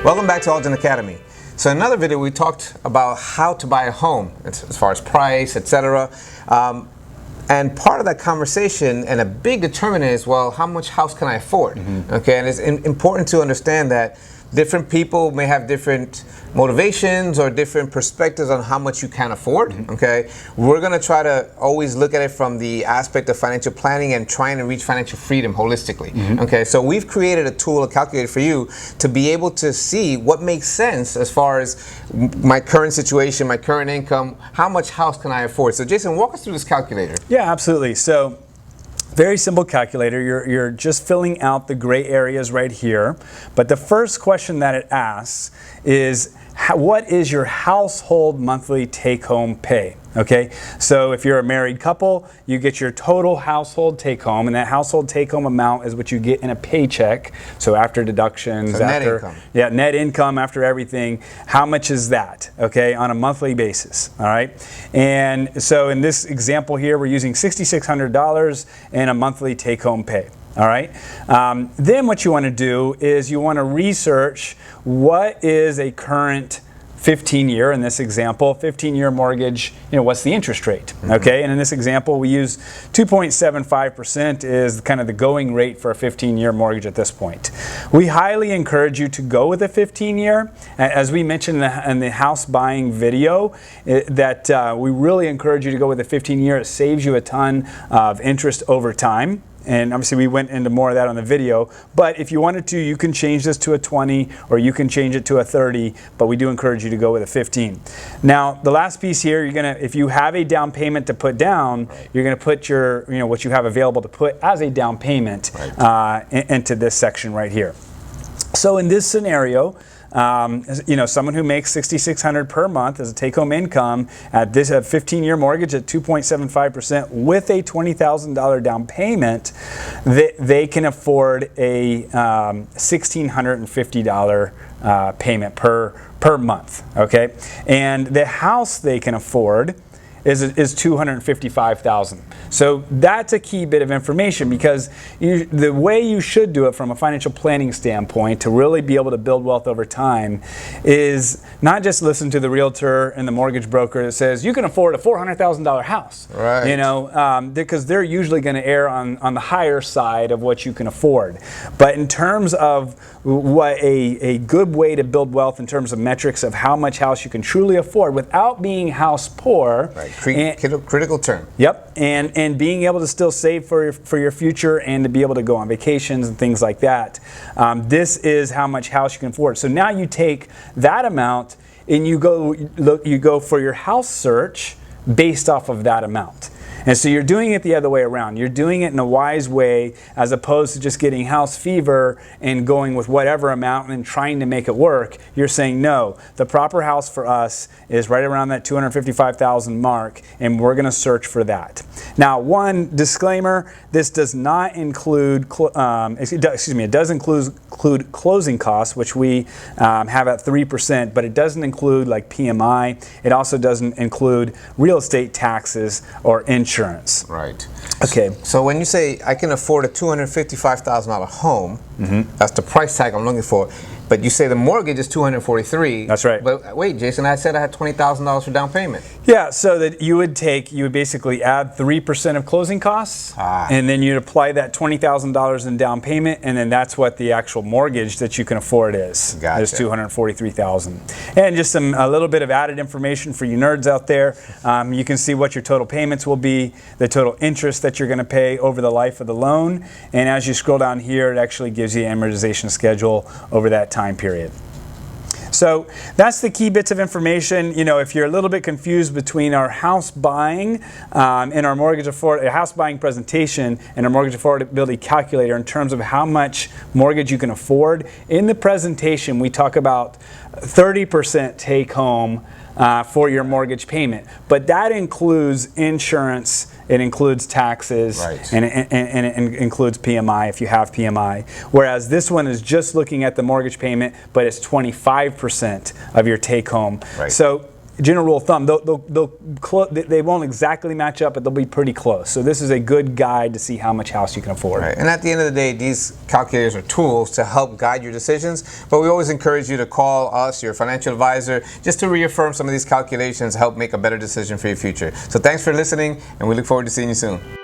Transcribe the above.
Welcome back to AllGen Academy. So in another video we talked about how to buy a home as far as price, etc. And part of that conversation and a big determinant is, well, how much house can I afford? Okay, and it's important to understand that different people may have different motivations or different perspectives on how much you can afford. Okay, we're going to try to always look at it from the aspect of financial planning and trying to reach financial freedom holistically. Okay, so we've created a tool, a calculator for you to be able to see what makes sense as far as my current situation, my current income, how much house can I afford. So Jason, walk us through this calculator. Yeah, absolutely. So very simple calculator. You're just filling out the gray areas right here. But the first question that it asks is, what is your household monthly take-home pay? Okay, so if you're a married couple, you get your total household take-home, and that household take-home amount is what you get in a paycheck. So after deductions, so net income. Yeah, net income after everything. How much is that? Okay, on a monthly basis. All right, and so in this example here, we're using $6,600 in a monthly take-home pay. All right. Then what you want to do is you want to research what is a current 15-year, in this example, 15-year mortgage, what's the interest rate? Okay, and in this example, we use 2.75% is kind of the going rate for a 15-year mortgage at this point. We highly encourage you to go with a 15-year. As we mentioned in the house buying video, we really encourage you to go with a 15-year. It saves you a ton of interest over time. And obviously we went into more of that on the video, but if you wanted to, you can change this to a 20 or you can change it to a 30, but we do encourage you to go with a 15. Now, the last piece here, if you have a down payment to put down, you're gonna put your, what you have available to put as a down payment into this section right here. So in this scenario, someone who makes $6,600 per month as a take-home income at this 15-year mortgage at 2.75% with a $20,000 down payment, they can afford a $1,650 payment per month. Okay, and the house they can afford is $255,000. So that's a key bit of information, because the way you should do it from a financial planning standpoint to really be able to build wealth over time is not just listen to the realtor and the mortgage broker that says you can afford a $400,000 house, because they're usually going to err on the higher side of what you can afford. But in terms of what a good way to build wealth in terms of metrics of how much house you can truly afford without being house poor. Critical term. Yep, and being able to still save for your future and to be able to go on vacations and things like that. This is how much house you can afford. So now you take that amount and you go for your house search based off of that amount. And so you're doing it the other way around. You're doing it in a wise way, as opposed to just getting house fever and going with whatever amount and trying to make it work. You're saying, no, the proper house for us is right around that $255,000 mark, and we're going to search for that. Now, one disclaimer, this does not include, it does include closing costs, which we have at 3%, but it doesn't include like PMI. It also doesn't include real estate taxes or insurance. Right. Okay. So when you say I can afford a $255,000 home, that's the price tag I'm looking for. But you say the mortgage is $243,000. That's right. But wait, Jason, I said I had $20,000 for down payment. Yeah, so that you would basically add 3% of closing costs, and then you'd apply that $20,000 in down payment, and then that's what the actual mortgage that you can afford is. Gotcha. Is $243,000. And just a little bit of added information for you nerds out there. You can see what your total payments will be, the total interest that you're going to pay over the life of the loan, and as you scroll down here, it actually gives you an amortization schedule over that time period. So that's the key bits of information. If you're a little bit confused between our house buying and our house buying presentation and our mortgage affordability calculator in terms of how much mortgage you can afford, in the presentation we talk about 30% take home for your mortgage payment, but that includes insurance, it includes taxes, and it includes PMI if you have PMI. Whereas this one is just looking at the mortgage payment, but it's 25% of your take home. So general rule of thumb, they won't exactly match up, but they'll be pretty close. So this is a good guide to see how much house you can afford. Right. And at the end of the day, these calculators are tools to help guide your decisions, but we always encourage you to call us, your financial advisor, just to reaffirm some of these calculations, help make a better decision for your future. So thanks for listening, and we look forward to seeing you soon.